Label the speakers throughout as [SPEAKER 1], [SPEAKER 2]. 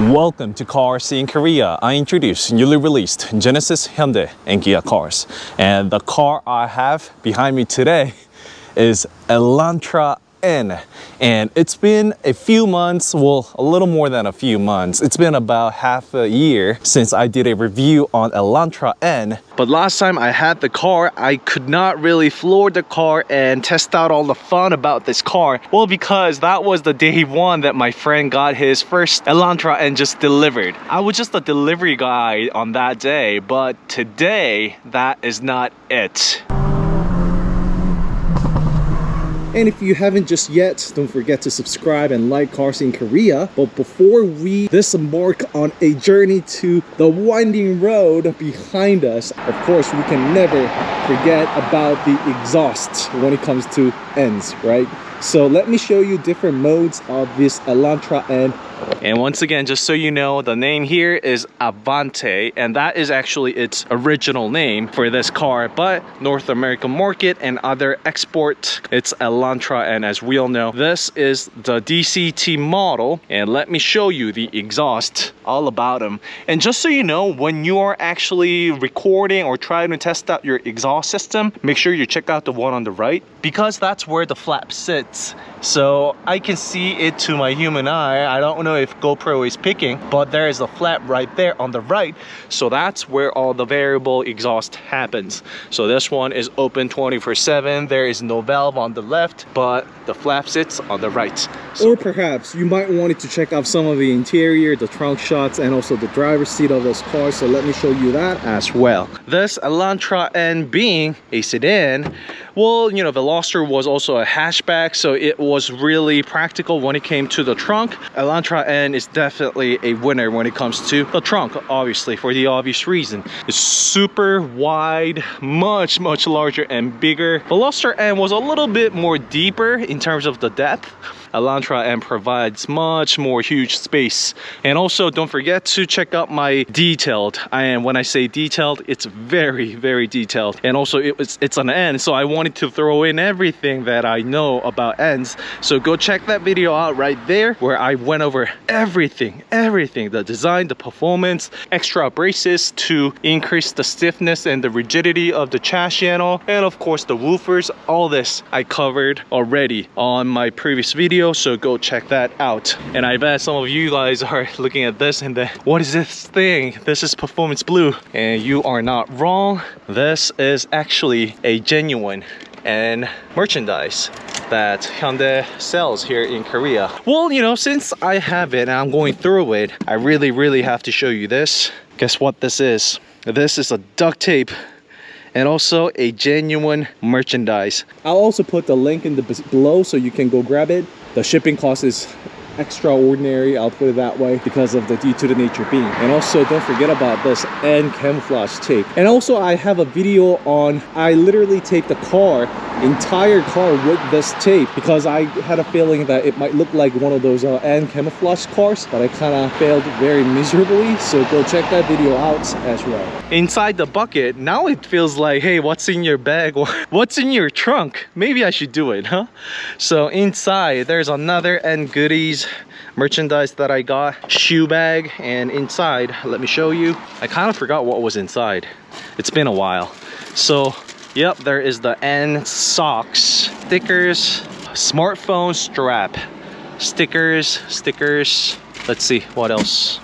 [SPEAKER 1] Welcome to Cars in Korea. I introduce newly released Genesis, Hyundai, and Kia cars. And the car I have behind me today is Elantra N. And it's been a few months, well, a little more than a few months. It's been about half a year since I did a review on Elantra N. But last time I had the car, I could not really floor the car and test out all the fun about this car. Well, because that was the day one that my friend got his first Elantra N just delivered. I was just a delivery guy on that day, but today, that is not it.
[SPEAKER 2] And if you haven't just yet, don't forget to subscribe and like Cars in Korea. But before we disembark on a journey to the winding road behind us, of course, we can never forget about the exhaust when it comes to Ns, right? So let me show you different modes of this Elantra N.
[SPEAKER 1] And once again, just so you know, the name here is Avante, and that is actually its original name for this car, but North American market and other export, it's Elantra. And as we all know, this is the DCT model, and let me show you the exhaust, all about them. And just so you know, when you are actually recording or trying to test out your exhaust system, make sure you check out the one on the right, because that's where the flap sits. So I can see it to my human eye. I don't know if GoPro is picking, but there is a flap right there on the right. So that's where all the variable exhaust happens. So this one is open 24/7. There is no valve on the left, but the flap sits on the right.
[SPEAKER 2] Or perhaps you might want to check out some of the interior, the trunk shots, and also the driver's seat of this car. So let me show you that as well.
[SPEAKER 1] This Elantra N being a sedan, well, you know, Veloster was also a hatchback, so it was really practical when it came to the trunk. Elantra N is definitely a winner when it comes to the trunk, obviously, for the obvious reason. It's super wide, much larger and bigger. Veloster N was a little bit more deeper in terms of the depth. Elantra N provides much more huge space. And also, don't forget to check out my detailed. And when I say detailed, it's very detailed. And also, it's an N, so I wanted to throw in everything that I know about Ns. So go check that video out right there, where I went over everything, the design, the performance, extra braces to increase the stiffness and the rigidity of the chassis channel, and of course the woofers. All this I covered already on my previous video, so go check that out. And I bet some of you guys are looking at this and then, what is this thing? This is Performance Blue. And you are not wrong. This is actually a genuine and merchandise that Hyundai sells here in Korea. Well, you know, since I have it and I'm going through it, I really have to show you this. Guess what this is? This is a duct tape and also a genuine merchandise.
[SPEAKER 2] I'll also put the link in the below so you can go grab it. The shipping cost is extraordinary, I'll put it that way, because of the due to the nature being. And also don't forget about this N camouflage tape. And also I have a video on, I literally taped the entire car with this tape, because I had a feeling that it might look like one of those N camouflage cars, but I kind of failed very miserably. So go check that video out as well.
[SPEAKER 1] Inside the bucket, now it feels like, hey, what's in your bag? What's in your trunk? Maybe I should do it, huh? So inside there's another N goodies merchandise that I got, shoe bag. And inside, let me show you, I kind of forgot what was inside. It's been a while. So yep, there is the N socks, stickers, smartphone strap, stickers. Let's see, what else?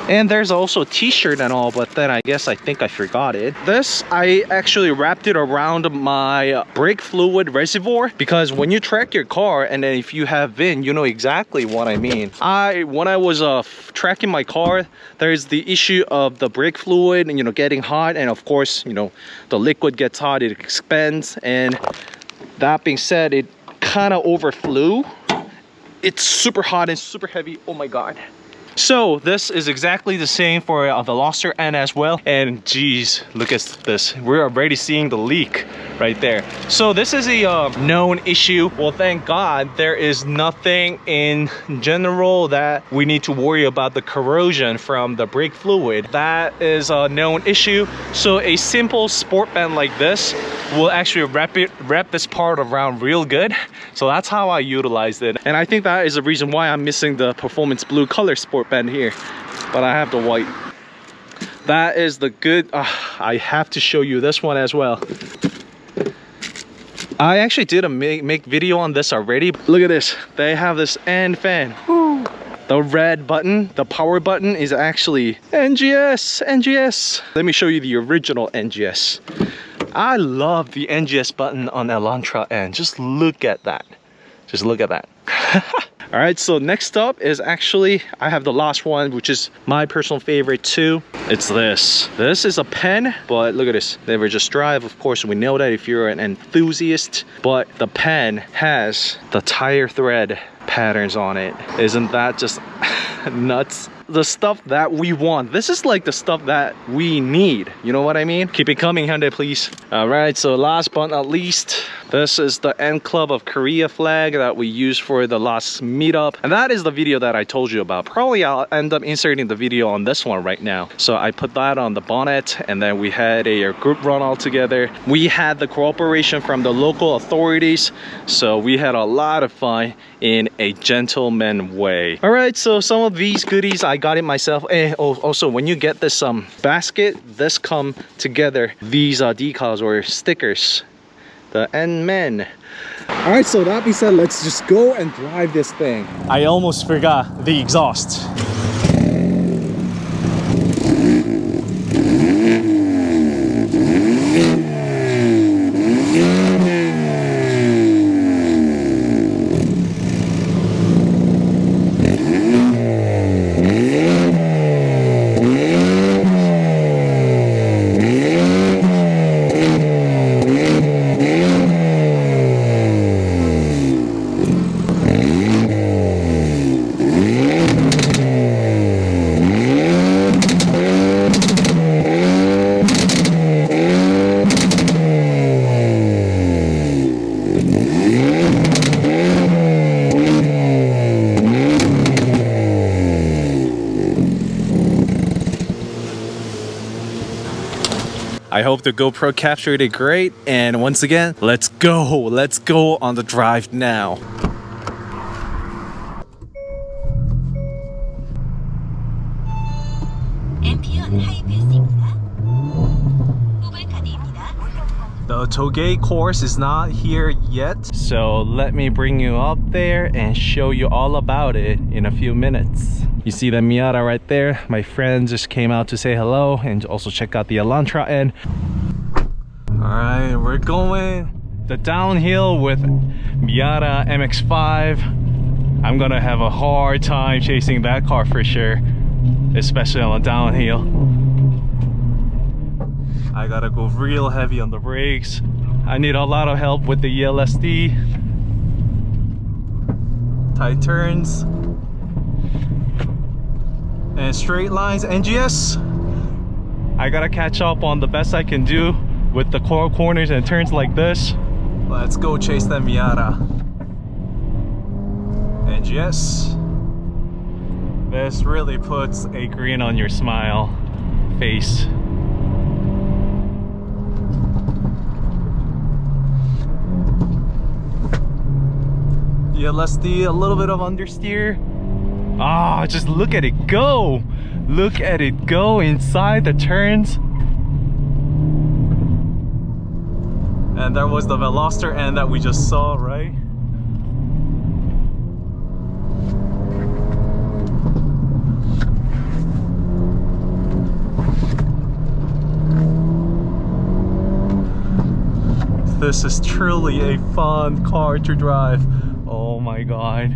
[SPEAKER 1] And there's also a t-shirt and all, but then I think I forgot it. This, I actually wrapped it around my brake fluid reservoir, because when you track your car, and then if you have VIN, you know exactly what I mean. When I was tracking my car, there's the issue of the brake fluid and, you know, getting hot, and of course, you know, the liquid gets hot, it expands, and that being said, it kind of overflew. It's super hot and super heavy. Oh my god. So this is exactly the same for the Veloster N as well. And geez, look at this. We're already seeing the leak right there. So this is a known issue. Well, thank God there is nothing in general that we need to worry about the corrosion from the brake fluid. That is a known issue. So a simple sport band like this will actually wrap this part around real good. So that's how I utilized it. And I think that is the reason why I'm missing the Performance Blue color sport sharp end here, but I have the white. That is the good. I have to show you this one as well. I actually did a make video on this already. Look at this. They have this end fan. Woo. The red button, the power button, is actually NGS. Let me show you the original NGS. I love the NGS button on Elantra N. Just look at that. Just look at that. All right, so next up is actually, I have the last one, which is my personal favorite too. It's this. This is a pen, but look at this. Never just drive. Of course, we know that if you're an enthusiast, but the pen has the tire thread patterns on it. Isn't that just nuts? The stuff that we want. This is like the stuff that we need. You know what I mean? Keep it coming, Hyundai, please. All right, so last but not least, this is the N Club of Korea flag that we used for the last meetup. And that is the video that I told you about. Probably I'll end up inserting the video on this one right now. So I put that on the bonnet, and then we had a group run all together. We had the cooperation from the local authorities. So we had a lot of fun in a gentleman way. All right, so some of these goodies I got it myself. And also, when you get this basket, this come together. These decals or stickers. The N-Men.
[SPEAKER 2] All right, so that being said, let's just go and drive this thing.
[SPEAKER 1] I almost forgot the exhaust. I hope the GoPro captured it great, and once again, let's go on the drive now. The Togay course is not here yet, so let me bring you up there and show you all about it in a few minutes. You see the Miata right there? My friend just came out to say hello and also check out the Elantra N. Alright, we're going the downhill with Miata MX-5. I'm gonna have a hard time chasing that car for sure, especially on the downhill. I gotta go real heavy on the brakes. I need a lot of help with the ELSD. Tight turns. And straight lines, NGS. I gotta catch up on the best I can do with the corners and turns like this. Let's go chase that Miata. NGS. This really puts a grin on your smile face. ELSD, a little bit of understeer. Ah, just look at it go! Look at it go inside the turns. And there was the Veloster N that we just saw, right? This is truly a fun car to drive. Oh my god.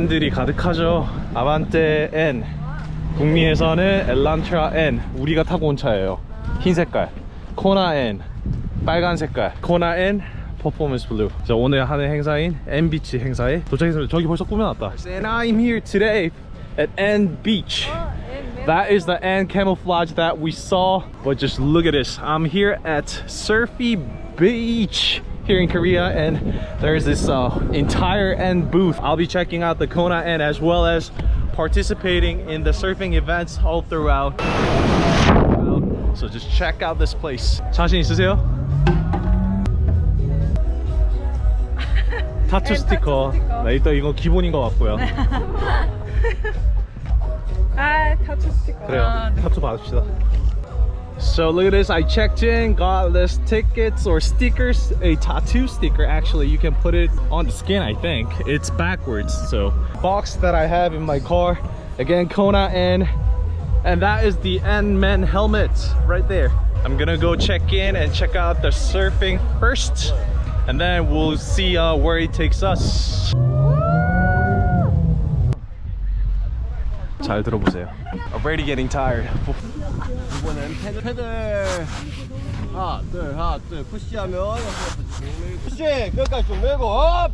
[SPEAKER 1] N들이 가득하죠. 아반떼 N, 북미에서는 엘란트라 N, 우리가 타고 온 차예요. 흰 색깔. 코나 N, 빨간 색깔. 코나 N, 퍼포먼스 블루. 자, 오늘 하는 행사인 N 비치 행사에 도착했습니다. 저기 벌써 꾸며놨다. And I'm here today at N Beach. That is the N camouflage that we saw. But just look at this. I'm here at Surfy Beach here in Korea, and there's this entire N booth. I'll be checking out the Kona N as well as participating in the surfing events all throughout. So just check out this place. 자신 있으세요? 타투 스티커. 네, 일단 이건 기본인 것 같고요.
[SPEAKER 3] 아, 타투 스티커.
[SPEAKER 1] 그래요. 타투 받읍시다. So look at this, I checked in, got this tickets or stickers, a tattoo sticker actually, you can put it on the skin I think. It's backwards, so. Box that I have in my car, again Kona N, and that is the N men helmet right there. I'm gonna go check in and check out the surfing first, and then we'll see where it takes us. 잘 들어보세요. I'm already getting tired.
[SPEAKER 4] 이번엔 패들 하나 둘 푸시하면 푸시 끝까지 좀 메고 업